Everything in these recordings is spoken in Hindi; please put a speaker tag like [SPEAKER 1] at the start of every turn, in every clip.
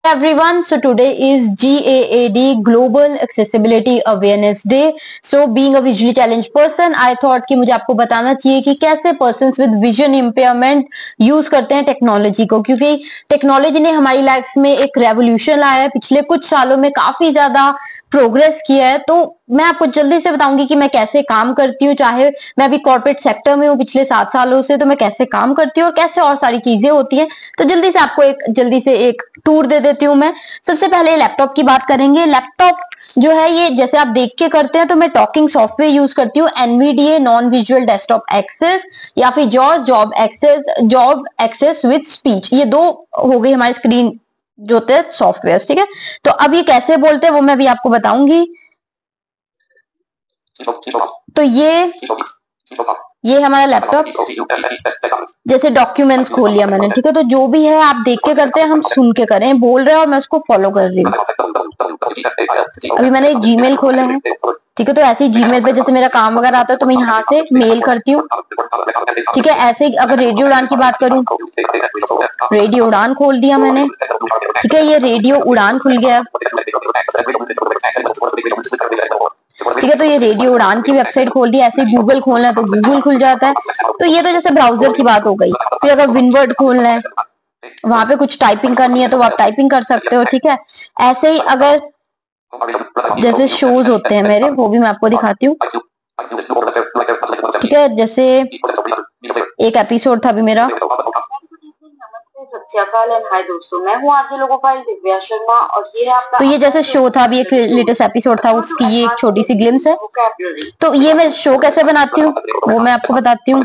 [SPEAKER 1] Everyone, so today is GAAD Global Accessibility Awareness Day. So being a visually challenged person, I thought कि मुझे आपको बताना चाहिए कि कैसे persons with vision impairment use करते हैं टेक्नोलॉजी को, क्योंकि टेक्नोलॉजी ने हमारी लाइफ में एक रेवोल्यूशन लाया है। पिछले कुछ सालों में काफी ज्यादा प्रोग्रेस किया है। तो मैं आपको जल्दी से बताऊंगी कि मैं कैसे काम करती हूँ, चाहे मैं अभी कॉर्पोरेट सेक्टर में हूँ पिछले 7 सालों से, तो मैं कैसे काम करती हूँ और कैसे और सारी चीजें होती हैं। तो जल्दी से एक टूर दे देती हूँ। मैं सबसे पहले लैपटॉप की बात करेंगे। लैपटॉप जो है ये जैसे आप देख के करते हैं, तो मैं टॉकिंग सॉफ्टवेयर यूज करती हूँ, NVDA non visual desktop access या फिर जॉब एक्सेस विद स्पीच। ये दो हो गई हमारी स्क्रीन जो होते हैं सॉफ्टवेयर, ठीक है। तो अब ये कैसे बोलते हैं वो मैं भी आपको बताऊंगी। तो ये हमारा लैपटॉप, जैसे डॉक्यूमेंट्स खोल लिया मैंने, ठीक है। तो जो भी है आप देख के करते हैं, हम सुन के करें, बोल रहे हैं और मैं उसको फॉलो कर रही हूँ। अभी मैंने जीमेल खोला है, ठीक है। तो ऐसे ही जीमेल पे जैसे मेरा काम वगैरह आता है तो मैं यहाँ से मेल करती हूँ, ठीक है। ऐसे ही अगर रेडियो उड़ान की बात करूँ, रेडियो उड़ान खोल दिया मैंने, ठीक है। ये रेडियो उड़ान खुल गया, ठीक है। तो ये रेडियो उड़ान की वेबसाइट खोल दी। ऐसे गूगल खोलना है तो गूगल खुल जाता है। तो ये तो जैसे ब्राउजर की बात हो गई। फिर अगर विनवर्ड खोलना है, वहां पे कुछ टाइपिंग करनी है तो आप टाइपिंग कर सकते हो, ठीक है। ऐसे ही अगर जैसे शोज होते हैं मेरे, वो भी मैं आपको दिखाती हूँ, ठीक है। जैसे एक एपिसोड था अभी मेरा। हाय दोस्तों, मैं हूँ आपके लोगों का दिव्या शर्मा और ये है आपका। तो ये जैसे शो था, अभी एक लेटेस्ट एपिसोड था, उसकी ये एक छोटी सी ग्लिम्स है। तो ये मैं शो कैसे बनाती हूँ वो मैं आपको बताती हूँ।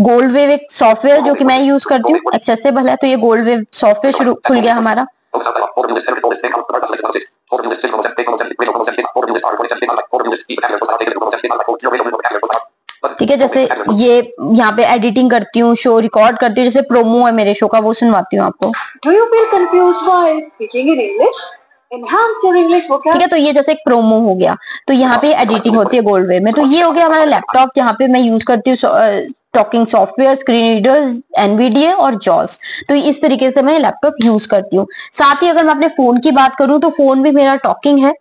[SPEAKER 1] गोल्ड वेव एक सॉफ्टवेयर जो कि मैं यूज करती हूँ, एक्सेसिबल है। तो ये गोल्ड वेव सॉफ्टवेयर शुरू खुल गया हमारा, ठीक है। जैसे ये यहाँ पे एडिटिंग करती हूँ, शो रिकॉर्ड करती हूँ, जैसे प्रोमो है मेरे शो का वो सुनवाती हूँ आपको। Do you feel confused by speaking in English? Enhance your English vocabulary. ठीक है। तो ये जैसे एक प्रोमो हो गया, तो यहाँ पे एडिटिंग होती है गोल्ड वे में। तो ये हो गया हमारा लैपटॉप, जहाँ पे मैं यूज करती हूँ talking software, screen readers, NVDA और जॉस। तो इस तरीके से मैं लैपटॉप यूज करती हूँ। साथ ही अगर मैं अपने फोन की बात करूँ तो फोन भी मेरा टॉकिंग है,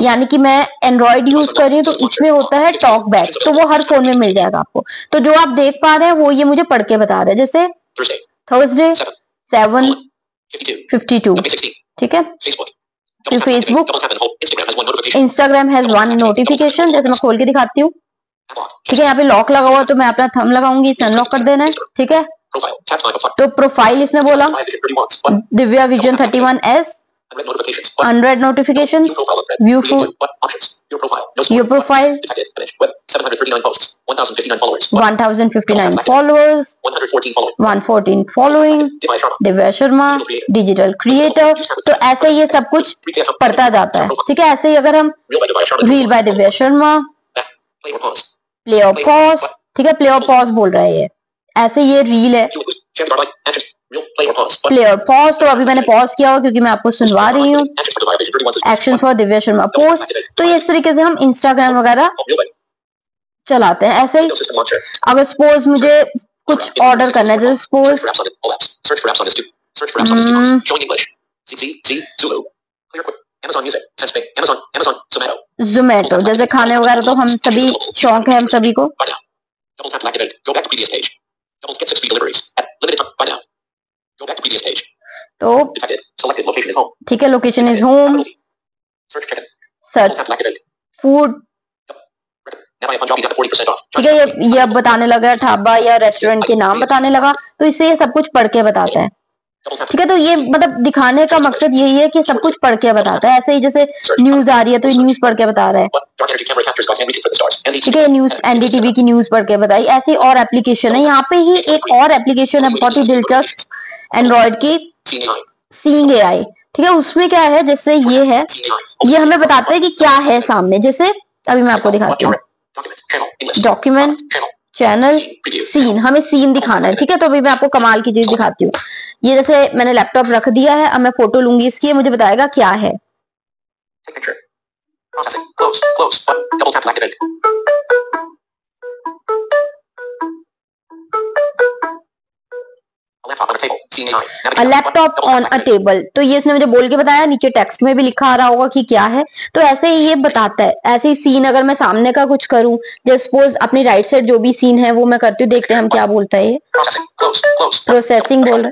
[SPEAKER 1] यानी कि मैं एंड्रॉइड यूज कर रही हूँ, तो इसमें होता है टॉक बैक। तो वो हर फोन में मिल जाएगा आपको। तो जो आप देख पा रहे हैं वो ये मुझे पढ़ के बता रहे हैं, जैसे थर्सडे 7:52, ठीक है। फिर फेसबुक, इंस्टाग्राम हैज 1 नोटिफिकेशन, जैसे मैं खोल के दिखाती हूँ, ठीक है। यहाँ पे लॉक लगा हुआ तो मैं अपना थंब लगाऊंगी, इसे अनलॉक कर देना है, ठीक है। तो प्रोफाइल इसने बोला Divya vision 31S, unread notification, view your profile, 1059 followers, 114 following, Divya Sharma digital creator. तो ऐसे ये सब कुछ पढ़ता जाता है, ठीक है। ऐसे ही अगर हम reel by Divya Sharma, play और पॉज, ठीक है। प्ले और पॉज बोल रहा है ये, ऐसे ये रील है, प्ले और पॉज। तो अभी मैंने पॉज किया हुआ क्योंकि मैं आपको सुनवा रही हूँ। Actions for Divya Sharma post. तो ये इस तरीके से हम इंस्टाग्राम वगैरह चलाते हैं। ऐसे ही अगर सपोज मुझे कुछ ऑर्डर करना है, जैसे सपोज जोमेटो, जैसे खाने वगैरह तो हम सभी शौक है हम सभी को। तो ठीक है, location is home, search food, ठीक है। ये अब बताने लगा ढाबा या रेस्टोरेंट के नाम बताने लगा, तो इससे ये सब कुछ पढ़ के बताता है, ठीक है। तो ये मतलब दिखाने का मकसद यही है कि सब कुछ पढ़ के बताता है। ऐसे ही जैसे न्यूज आ रही है तो ये न्यूज पढ़ के बता रहा है, ठीक है। न्यूज एनडीटीवी की न्यूज पढ़ के बताई। ऐसी और एप्लीकेशन है, यहाँ पे ही एक और एप्लीकेशन है बहुत ही दिलचस्प एंड्रॉइड की, सीइंग एआई, ठीक है। उसमें क्या है, जैसे ये है, ये हमें बताता है कि क्या है सामने। जैसे अभी मैं आपको दिखाती हूँ, डॉक्यूमेंट, चैनल, सीन, हमें सीन दिखाना है, ठीक है। तो अभी मैं आपको कमाल की चीज दिखाती हूँ। ये जैसे मैंने लैपटॉप रख दिया है, अब मैं फोटो लूंगी इसकी, मुझे बताएगा क्या है। A laptop on a table, तो ये इसने मुझे बोल के बताया, नीचे टेक्स्ट में भी लिखा आ रहा होगा कि क्या है। तो ऐसे ही ये बताता है। ऐसे ही सीन अगर मैं सामने का कुछ करूं, जस्ट सपोज अपनी राइट साइड जो भी सीन है वो मैं करती हूँ, देखते हैं हम क्या बोलता है ये। प्रोसेसिंग बोल रहा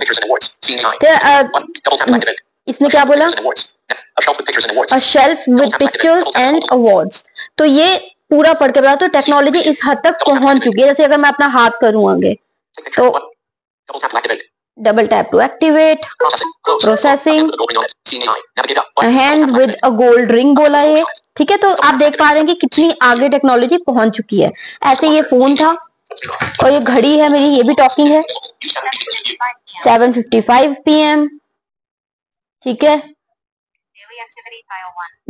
[SPEAKER 1] है। इसने क्या बोला? अ shelf with pictures and awards. तो ये पूरा पढ़ के बता, तो टेक्नोलॉजी इस हद तक पहुंच चुकी है। जैसे अगर मैं अपना हाथ करूं आगे, तो double tap to activate, processing, hand with a gold ring बोला ये। ठीक है, तो आप देख पा रहे हैं कि कितनी आगे टेक्नोलॉजी पहुंच चुकी है। ऐसे ये फोन था, और ये घड़ी है मेरी, ये भी टॉकिंग है। 7:55 PM। ठीक है,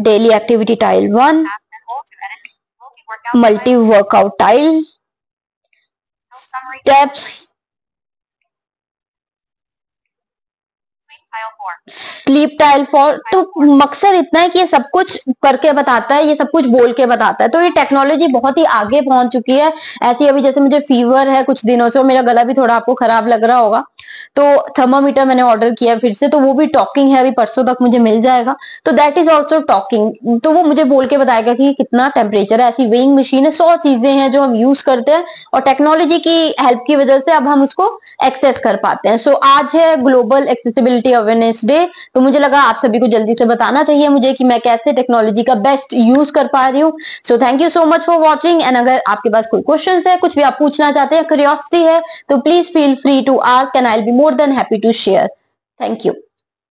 [SPEAKER 1] daily activity tile 1, multi workout tile, steps, sleep tile 4। तो मकसद इतना है कि ये सब कुछ करके बताता है, ये सब कुछ बोल के बताता है। तो ये टेक्नोलॉजी बहुत ही आगे पहुंच चुकी है। ऐसी अभी जैसे मुझे फीवर है कुछ दिनों से, और मेरा गला भी थोड़ा आपको खराब लग रहा होगा, तो थर्मामीटर मैंने ऑर्डर किया फिर से, तो वो भी टॉकिंग है, अभी परसों तक मुझे मिल जाएगा। तो दैट इज ऑल्सो टॉकिंग। तो वो मुझे बोल के बताएगा कि कितना टेम्परेचर है। ऐसी वेइंग मशीन है, 100 चीजें हैं जो हम यूज करते हैं, और टेक्नोलॉजी की हेल्प की वजह से अब हम उसको एक्सेस कर पाते हैं। सो आज है ग्लोबल एक्सेसिबिलिटी अवेयरनेस डे, तो मुझे लगा आप सभी को जल्दी से बताना चाहिए मुझे कि मैं कैसे टेक्नोलॉजी का बेस्ट यूज कर पा रही हूँ। So thank you so much for watching. And अगर आपके पास कोई क्वेश्चन है, कुछ भी आप पूछना चाहते हैं, क्यूरियोसिटी है, तो please feel free to ask and I will be more than happy to share. Thank you.